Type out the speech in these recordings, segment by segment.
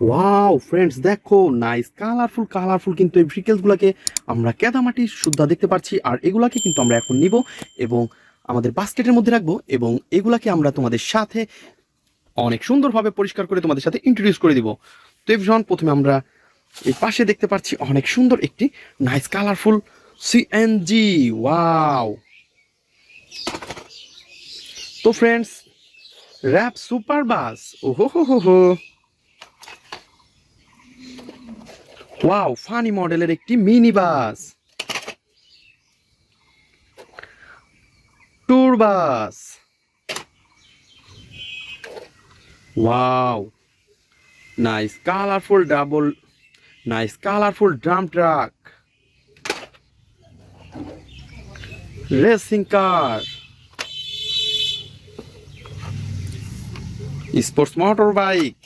Wow friends, দেখো nice colourful colourful কিন্তু এই ভেহিকেলসগুলোকে আমরা কেদামাটি শুদ্ধা দেখতে পাচ্ছি। আর এগুলাকে কিন্তু আমরা এখন নিব এবং আমাদের বাস্কেটের মধ্যে রাখবো এবং এগুলাকে আমরা তোমাদের সাথে অনেক সুন্দরভাবে পরিষ্কার করে তোমাদের সাথে ইন্ট্রোডিউস করে দিব। তো এভরিওয়ান, প্রথমে আমরা এই পাশে দেখতে পাচ্ছি অনেক সুন্দর একটি নাইস কালারফুল সিএনজি। ওয়াও! তো ফ্রেন্ডস, র্যাপ সুপার বাস, ওহো হো হো হো, ওয়াও ফানি মডেলের একটি mini bus, tour bus, wow nice colourful drum truck, racing car, sports motor bike,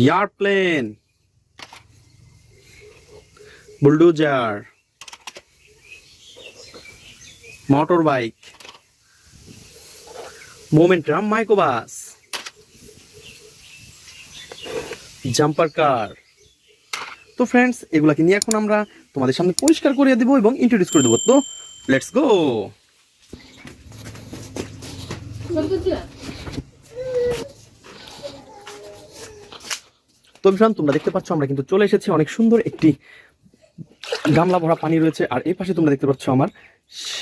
airplane, bulldozer, motor bike, momentum microbus, jumper car. তো friends, এগুলাকে নিয়ে এখন আমরা তোমাদের সামনে পরিষ্কার করে দেবো এবং ইন্ট্রোডিউস করে দেবো। তো লেটস গো। তো বিশান, তোমরা দেখতে পাচ্ছ আমরা কিন্তু চলে এসেছি। অনেক সুন্দর একটি গামলা ভরা পানি রয়েছে আর এই পাশে তোমরা দেখতে পাচ্ছ আমার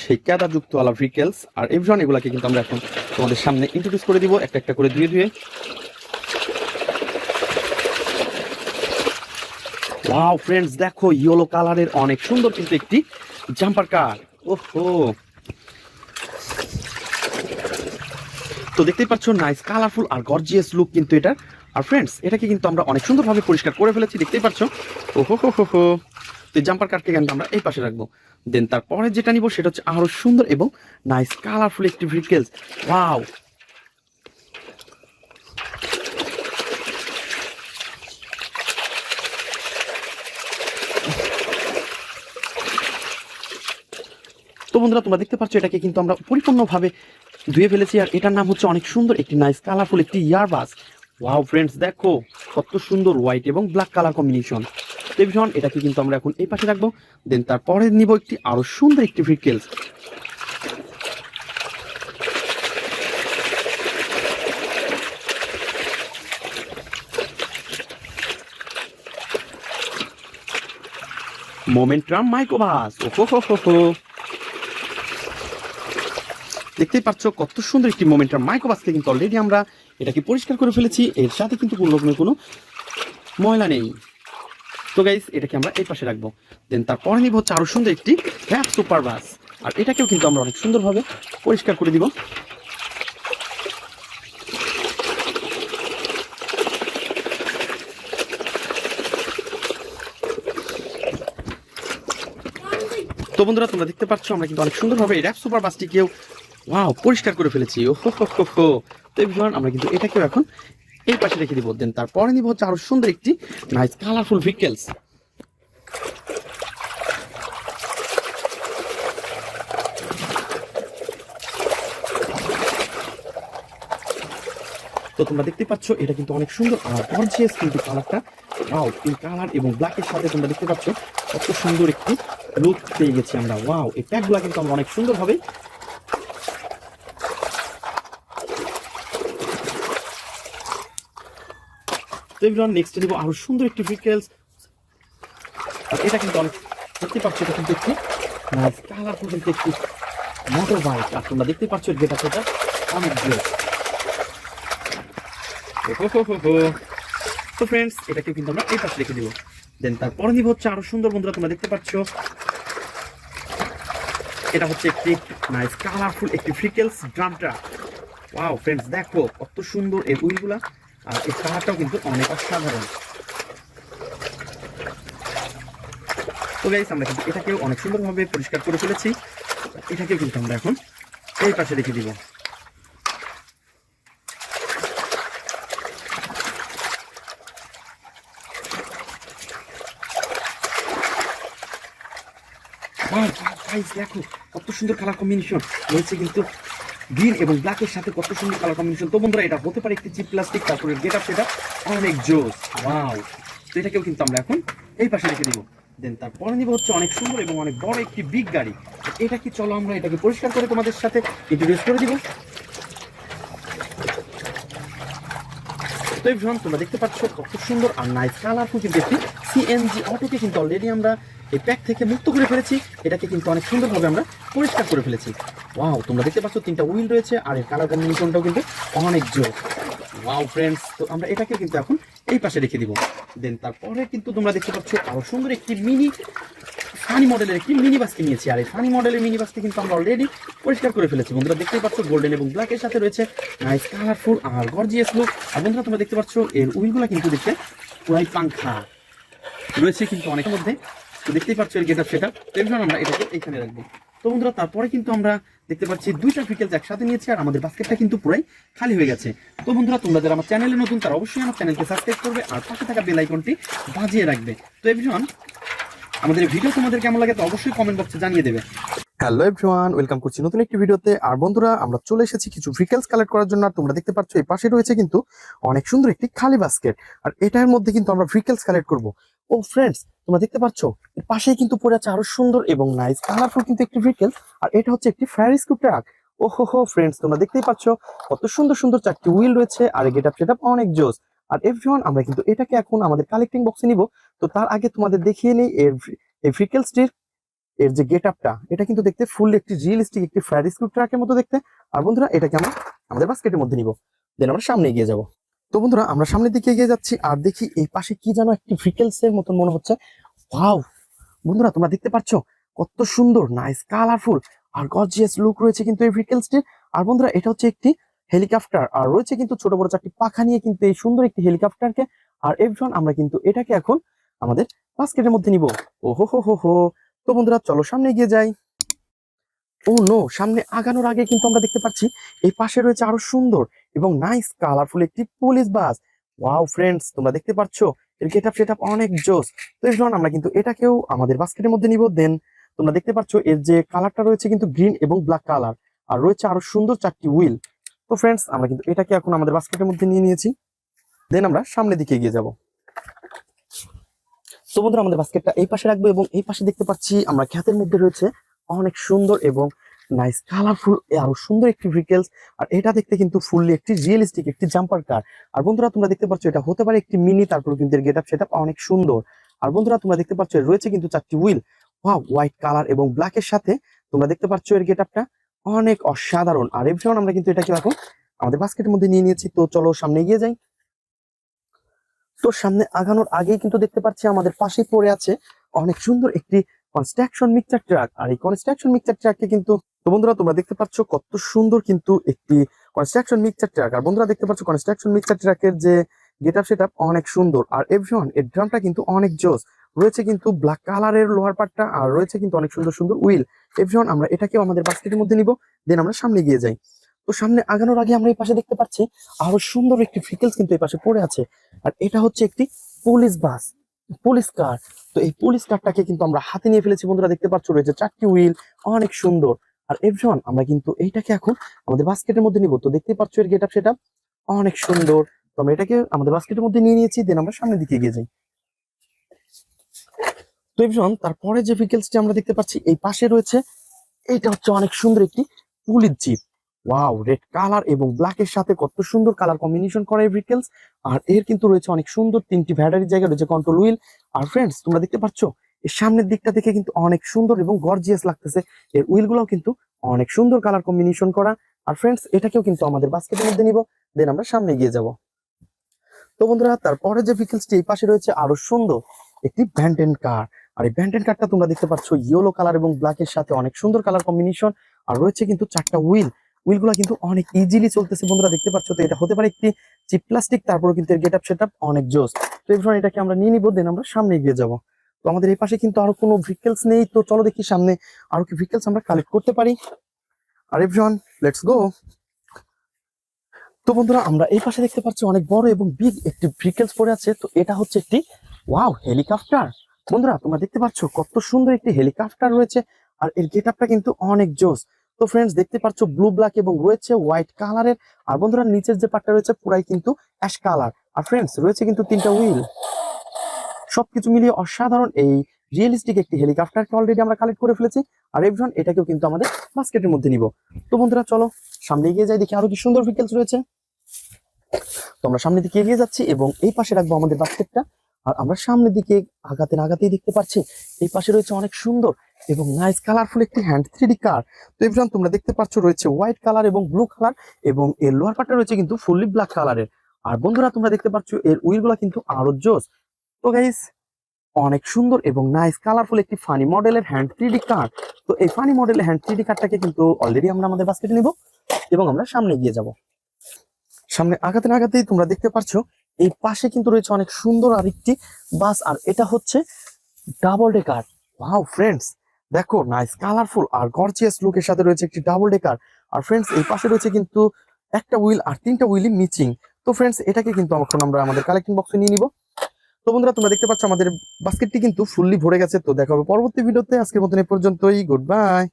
সেই ক্যাদাযুক্ত আলা ভেহিকেলস। আর এভরিওয়ান, এগুলাকে কিন্তু আমরা এখন তোমাদের সামনে ইন্ট্রোডিউস করে দিব একটা একটা করে ধুয়ে ধুয়ে। ওয়াও ফ্রেন্ডস, দেখো ইয়েলো কালারের অনেক সুন্দর কিন্তু একটি জাম্পার কার। ওহো, তো দেখতেই পাচ্ছ নাইস কালারফুল আর গর্জিয়াস লুক কিন্তু এটা। আর ফ্রেন্ডস, এটাকে কিন্তু আমরা অনেক সুন্দরভাবে পরিষ্কার করে ফেলেছি, দেখতেই পাচ্ছ। ওহো হো হো হো, তো জাম্পার কারকে কিন্তু আমরা এই পাশে রাখবো। দেন তারপরে যেটা নিব সেটা হচ্ছে আরো সুন্দর এবং নাইস কালারফুল একটি ভেহিকেলস। ওয়াও, তো বন্ধুরা, তোমরা দেখতে পাচ্ছ এটাকে কিন্তু আমরা পরিপূর্ণভাবে ধুয়ে ফেলেছি। আর এটার নাম হচ্ছে অনেক সুন্দর একটি নাইস কালারফুল একটি ইয়ার বাস। ওয়াও ফ্রেন্ডস, দেখো কত সুন্দর হোয়াইট এবং ব্ল্যাক কালার কম্বিনেশন। টেলিভিশন, এটাকে কিন্তু আমরা এখন এই পাশে রাখবো। দেন তারপরে নিব একটি আরো সুন্দর একটি ভেহিকেলস। মোমেন্টাম মাইক্রোবাস, ওহো হো হো হো, দেখতেই পাচ্ছ কত সুন্দর একটি মোমেন্টাম মাইক্রোবাসকে কিন্তু অলরেডি আমরা এটাকে পরিষ্কার করে ফেলেছি। এর সাথে কিন্তু কোনো রকমের কোনো ময়লা নেই। তো গাইস, এটাকে আমরা এই পাশে রাখবো। দেন তারপরে নিব হচ্ছে আরো সুন্দর একটি র্যাপ সুপার বাস। আর এটাকেও কিন্তু আমরা অনেক সুন্দরভাবে পরিষ্কার করে দিব। তো বন্ধুরা, তোমরা দেখতে পাচ্ছ আমরা কিন্তু অনেক সুন্দরভাবে এই র্যাপ সুপার বাসটিকেও ওয়াও পরিষ্কার করে ফেলেছি। ওহো হো হো হো, তো এভরিওয়ান, আমরা কিন্তু এটাকেও এখন এই পাশে রেখে দিব। দেন তারপরে নিব হচ্ছে আরো সুন্দর একটি নাইস কালারফুল ভেহিকেলস। তো তোমরা দেখতে পাচ্ছ এটা কিন্তু অনেক সুন্দর আর গর্জিয়াস কিন্তু কালারটা। ওয়াও, পিঙ্ক কালার এবং ব্ল্যাকের সাথে তোমরা দেখতে পাচ্ছ কত সুন্দর একটি লুক পেয়ে গেছি আমরা। ওয়াও, এই প্যাকগুলো কিন্তু আমরা অনেক সুন্দরভাবে নেক্সট নিব আরো সুন্দর একটি ভেহিকেলস। আর এটা কিন্তু অনেক, দেখতে পাচ্ছ এটা কিন্তু একটি কালারফুল কিন্তু একটি মোটর বাইক। আর তোমরা দেখতে পাচ্ছ যেটা সেটা অনেক গ্রেট। তো ফ্রেন্ডস, এটাকে কিন্তু আমরা এই পাশে রেখে দিব। দেন তারপরে নিব হচ্ছে আরো সুন্দর, বন্ধুরা তোমরা দেখতে পাচ্ছ এটা হচ্ছে একটি নাইস কালারফুল একটি vehicles drum truck. Wow friends, দেখো কত সুন্দর এই হুইলগুলা আর এই কালারটাও কিন্তু অনেক অসাধারণ। তো গাইস, আমরা কিন্তু এটাকেও অনেক সুন্দরভাবে পরিষ্কার করে ফেলেছি। এটাকেও কিন্তু আমরা এখন এই পাশে রেখে দিব। গাইস, দেখো কত সুন্দর কালার কম্বিনেশন রয়েছে কিন্তু গ্রিন এবং ব্ল্যাকের সাথে কত সুন্দর কালার কম্বিনেশন। তো বন্ধুরা এটা হতে পারে একটি চিপ প্লাস্টিক, তারপরে গেট আপ সেটা অনেক জোস। ওয়াও, তো এটাকেও কিন্তু আমরা এখন এই পাশে রেখে দিব। দেন তারপরে নিব হচ্ছে অনেক সুন্দর এবং অনেক বড় একটি বিগ গাড়ি। এটা কি, চলো আমরা এটাকে পরিষ্কার করে তোমাদের সাথে ইন্ট্রোডিউস করে দিব। তো এভরিওয়ান, তোমরা দেখতে পাচ্ছ কত সুন্দর আর নাইস কালারফুল কিন্তু একটি সিএনজি অটোকে কিন্তু অলরেডি আমরা এই প্যাক থেকে মুক্ত করে ফেলেছি। এটাকে কিন্তু অনেক সুন্দরভাবে আমরা পরিষ্কার করে ফেলেছি। ওয়াও, তোমরা দেখতে পাচ্ছ 3টা হুইল রয়েছে আর এর কালার কম্বিনেশনটাও কিন্তু অনেক জোস। ওয়াও ফ্রেন্ডস, তো আমরা এটাকে কিন্তু এখন এই পাশে রেখে দিব। দেন তারপরে কিন্তু তোমরা দেখতে পাচ্ছ আরো সুন্দর একটি মিনি ফানি মডেলের একটি মিনি বাসকে নিয়েছি। আর এই ফানি মডেলের মিনি বাসকে কিন্তু আমরা অলরেডি পরিষ্কার করে ফেলেছি। বন্ধুরা দেখতেই পাচ্ছ গোল্ডেন এবং ব্ল্যাকের সাথে রয়েছে নাইস কালারফুল আর গর্জিয়াস লুক। আর বন্ধুরা তোমরা দেখতে পাচ্ছ এর উইলগুলো কিন্তু দেখতে পুরাই পাংখা রয়েছে কিন্তু অনেকের মধ্যে। তো দেখতেই পাচ্ছ এর গেটআপ সেটা। তো এর জন্য আমরা এটাকে এখানে রাখবো। তো বন্ধুরা তারপরে কিন্তু আমরা দেখতে পাচ্ছি 2টা ভিকেলস একসাথে নিয়েছি আর আমাদের বাস্কেটটা কিন্তু পুরাই খালি হয়ে গেছে। তো বন্ধুরা তোমরা যারা আমার চ্যানেলে নতুন তারা অবশ্যই আমার চ্যানেলকে সাবস্ক্রাইব করবে আর পাশে থাকা বেল আইকনটি বাজিয়ে রাখবে। তো এভরিওয়ান, আমাদের ভিডিও তোমাদের কেমন লাগে তো অবশ্যই কমেন্ট বক্সে জানিয়ে দেবে। হ্যালো এভরিওয়ান, ওয়েলকাম করছি নতুন একটি ভিডিওতে। আর বন্ধুরা আমরা চলে এসেছি কিছু ভিকেলস কালেক্ট করার জন্য। আর তোমরা দেখতে পাচ্ছ এই পাশে রয়েছে কিন্তু অনেক সুন্দর একটি খালি বাস্কেট আর এটার মধ্যে কিন্তু আমরা ভিকেলস কালেক্ট করব। ও ফ্রেন্ডস, তোমরা দেখতে পাচ্ছ এর পাশেই কিন্তু পড়ে আছে আরো সুন্দর এবং নাইস কালারফুল কিন্তু একটি ভিকেলস। আর এটা হচ্ছে একটি ফায়ার স্কুপ ট্রাক। ও হো ফ্রেন্ডস, তোমরা দেখতেই পাচ্ছ কত সুন্দর সুন্দর 4টি হুইল রয়েছে আর গেট আপ সেটআপ অনেক জোস। আর এভরিওয়ান, আমরা কিন্তু এটাকে এখন আমাদের কালেক্টিং বক্সে নিব। তো তার আগে তোমাদের দেখিয়ে নেই এই ভিকেলসটির এর যে গেট আপটা, এটা কিন্তু দেখতে ফুল একটি রিয়েলিস্টিক একটি ফায়ার স্কুপ ট্রাকের মতো দেখতে। আর বন্ধুরা এটাকে আমরা আমাদের বাস্কেটের মধ্যে নিব। দেন আমরা সামনে এগিয়ে যাব। তো বন্ধুরা আমরা সামনের দিকে এগিয়ে যাচ্ছি আর দেখি এই পাশে কি যেন একটি ভিকেলস এর মতন মনে হচ্ছে। ওয়াও বন্ধুরা, তোমরা দেখতে পাচ্ছ কত সুন্দর নাইস কালারফুল আর গর্জিয়াস লুক রয়েছে কিন্তু এই ভিকেলসটির। আর বন্ধুরা এটা হচ্ছে একটি হেলিকপ্টার আর রয়েছে কিন্তু ছোট বড় 4টি পাখা নিয়ে কিন্তু এই সুন্দর একটি হেলিকপ্টারকে। আর এভরিওয়ান, আমরা কিন্তু এটাকে এখন আমাদের বাস্কেটের মধ্যে নিব। ওহো। তো বন্ধুরা চলো সামনে এগিয়ে যাই। ও নো, সামনে আগানোর আগে কিন্তু আমরা দেখতে পাচ্ছি এই পাশে রয়েছে আরো সুন্দর এবং নাইস কালারফুল একটি পুলিশ বাস। ওয়াও ফ্রেন্ডস, তোমরা দেখতে পাচ্ছ এর গেটআপ সেটআপ অনেক জোস। তো এই জন্য আমরা কিন্তু এটাকেও আমাদের বাস্কেটের মধ্যে নিব। দেন তোমরা দেখতে পাচ্ছ এর যে কালারটা রয়েছে কিন্তু গ্রিন এবং ব্ল্যাক কালার আর রয়েছে আরো সুন্দর 4টি হুইল। তো ফ্রেন্ডস, আমরা কিন্তু এটাকে এখন আমাদের বাস্কেটের মধ্যে নিয়ে নিয়েছি। দেন আমরা সামনের দিকে এগিয়ে যাব। তো বন্ধুরা আমাদের বাস্কেটটা এই পাশে রাখবো এবং এই পাশে দেখতে পাচ্ছি আমরা ক্ষেতের মধ্যে রয়েছে অনেক সুন্দর এবং নাইস কালারফুল আরো সুন্দর একটি ভিকেলস। আর এটা দেখতে কিন্তু ফুললি একটি রিয়েলিস্টিক একটি জাম্পার কার। আর বন্ধুরা তোমরা দেখতে পাচ্ছ এটা হতে পারে একটি মিনি, তারপরে কিন্তু এর গেটআপ সেটআপ অনেক সুন্দর। আর বন্ধুরা তোমরা দেখতে পাচ্ছ রয়েছে কিন্তু 4টি হুইল। ওয়াও, হোয়াইট কালার এবং ব্ল্যাক এর সাথে তোমরা দেখতে পাচ্ছ এর গেটআপটা অনেক অসাধারণ। আর এভরিওয়ান, আমরা কিন্তু এটাকে এখন আমাদের বাস্কেটের মধ্যে নিয়ে নিয়েছি। তো চলো সামনে এগিয়ে যাই। তো সামনে আগানোর আগেই কিন্তু দেখতে পাচ্ছি আমাদের পাশে পড়ে আছে অনেক সুন্দর একটি কনস্ট্রাকশন মিক্সচার ট্রাক। আর এই কনস্ট্রাকশন মিক্সচার ট্রাককে কিন্তু, তো বন্ধুরা তোমরা দেখতে পাচ্ছ কত সুন্দর কিন্তু একটি কনস্ট্রাকশন মিক্সচার ট্রাক। আর বন্ধুরা দেখতে পাচ্ছ কনস্ট্রাকশন মিক্সচার ট্রাকের যে গেটআপ সেটআপ অনেক সুন্দর। আর এভরিওয়ান, এর ড্রামটা কিন্তু অনেক জোস রয়েছে কিন্তু ব্ল্যাক কালারের লোহার পাটটা আর রয়েছে কিন্তু অনেক সুন্দর সুন্দর উইল। এভরিওয়ান, আমরা এটাকেও আমাদের বাস্কেটের মধ্যে নিব। দেন আমরা সামনে এগিয়ে যাই। তো সামনে আগানোর আগে আমরা এই পাশে দেখতে পাচ্ছি আরো সুন্দর একটি ভিকেলস কিন্তু এই পাশে পড়ে আছে। আর এটা হচ্ছে একটি পুলিশ বাস, পুলিশ কার। তো এই পুলিশ কারটাকে কিন্তু আমরা হাতে নিয়ে ফেলেছি। বন্ধুরা দেখতে পাচ্ছ রয়েছে 4টি হুইল, অনেক সুন্দর। আর এভরিওয়ান, আমরা কিন্তু এইটাকে এখন আমাদের বাস্কেটের মধ্যে নিব। তো দেখতে পাচ্ছ এর গেটআপ সেটআপ অনেক সুন্দর। তো আমরা এটাকে আমাদের বাস্কেটের মধ্যে নিয়ে নিয়েছি। দেন আমরা সামনের দিকে এগিয়ে যাই। তো এভরিওয়ান, তারপরে যে ভিকেলসটি আমরা দেখতে পাচ্ছি এই পাশে রয়েছে, এটা হচ্ছে অনেক সুন্দর একটি police jeep. Wow, red colour এবং ব্ল্যাক এর সাথে কত সুন্দর কালার কম্বিনেশন করা এই ভিকেলস। আর এর কিন্তু রয়েছে অনেক সুন্দর 3টি ব্যাটারি জায়গা রয়েছে, কন্ট্রোল হুইল। আর ফ্রেন্ডস, তোমরা দেখতে পাচ্ছ এর সামনের দিকটা দেখে কিন্তু অনেক সুন্দর এবং গর্জিয়াস লাগতেছে। এর হুইল গুলোও কিন্তু অনেক সুন্দর কালার কম্বিনেশন করা। আর ফ্রেন্ডস, এটাকেও কিন্তু আমাদের বাস্কেটের মধ্যে নিব। দেন আমরা সামনে এগিয়ে যাব। তো বন্ধুরা তারপরে যে ভিকেলসটি এই পাশে রয়েছে আরো সুন্দর একটি ব্যান্টেন কার। আর এই ব্যান্টেন কারটা তোমরা দেখতে পাচ্ছ ইয়েলো কালার এবং ব্ল্যাক এর সাথে অনেক সুন্দর কালার কম্বিনেশন। আর রয়েছে কিন্তু 4টা উইলগুলো কিন্তু অনেক ইজিলি চলতেছে। বন্ধুরা দেখতে পাচ্ছ, তো এটা হতে পারে একটি চিপ প্লাস্টিক, তারপরে কিন্তু এর গেটআপ সেটআপ অনেক জোস। তো এই ধরনের এটাকে আমরা নিয়ে নিব। দেন আমরা সামনে এগিয়ে যাব। তো আমাদের এই পাশে কিন্তু আরো কোনো ভিকেলস নেই। তো চলো দেখি সামনে আরো কি ভিকেলস আমরা কালেক্ট করতে পারি। আর এভরিওয়ান, লেটস গো। তো বন্ধুরা আমরা এই পাশে দেখতে পাচ্ছি অনেক বড় এবং বিগ একটি ভিকেলস পড়ে আছে। তো এটা হচ্ছে একটি ওয়াও হেলিকপ্টার। বন্ধুরা তোমরা দেখতে পাচ্ছ কত সুন্দর একটি হেলিকপ্টার রয়েছে আর এর গেটআপটা কিন্তু অনেক জোস। তো ফ্রেন্ডস দেখতে পাচ্ছ ব্লু ব্ল্যাক এবং রয়েছে হোয়াইট কালারের। আর বন্ধুরা নিচের যে পার্টটা রয়েছে পুরাই কিন্তু অ্যাশ কালার। আর ফ্রেন্ডস রয়েছে কিন্তু 3টা হুইল। সবকিছু মিলিয়ে অসাধারণ এই রিয়েলিস্টিক একটি হেলিকপ্টারকে অলরেডি আমরা কালেক্ট করে ফেলেছি। আর এভরিওয়ান এটাকেও কিন্তু আমাদের বাস্কেটের মধ্যে নিব। তো বন্ধুরা চলো সামনে এগিয়ে যাই, দেখি আরো কি সুন্দর ভেহিকলস রয়েছে। তো আমরা সামনের দিকে এগিয়ে যাচ্ছি এবং এই পাশে রাখবো আমাদের বাস্কেটটা। আর আমরা সামনের দিকে আগাতে না আগাতেই দেখতে পাচ্ছি এই পাশে রয়েছে অনেক সুন্দর এবং নাইস কালারফুল একটি হ্যান্ড 3D কার। তো এভরিওয়ান তোমরা দেখতে পাচ্ছ রয়েছে হোয়াইট কালার এবং ব্লু কালার এবং এর লোয়ার পার্টটা রয়েছে কিন্তু ফুললি ব্ল্যাক কালারের। আর বন্ধুরা তোমরা দেখতে পাচ্ছ এর উইলগুলা কিন্তু আরো জোস। তো গাইস অনেক সুন্দর এবং নাইস কালারফুল একটি ফানি মডেলের হ্যান্ড 3D কার। তো এই ফানি মডেলের হ্যান্ড 3D কারটাকে কিন্তু অলরেডি আমরা আমাদের বাস্কেটে নিব এবং আমরা সামনে এগিয়ে যাব। সামনে আগাতে না আগাতেই তোমরা দেখতে পাচ্ছ এই পাশে কিন্তু রয়েছে অনেক সুন্দর আরেকটি বাস। আর এটা হচ্ছে ডাবল ডেকার। ওয়াও ফ্রেন্ডস দেখো নাইস কালারফুল আর গর্জিয়াস লুকের সাথে রয়েছে একটি ডাবল ডেকার। আর ফ্রেন্ডস এই পাশে রয়েছে কিন্তু একটা হুইল আর 3টা হুইলই মিচিং। তো ফ্রেন্ডস এটাকে কিন্তু এখন আমরা আমাদের কালেক্টিং বক্সে নিয়ে নিব। তো বন্ধুরা তোমরা দেখতে পাচ্ছ আমাদের বাস্কেটটি কিন্তু ফুললি ভরে গেছে। তো দেখা হবে পরবর্তী ভিডিওতে, আজকের মতন এ পর্যন্তই, গুড বাই।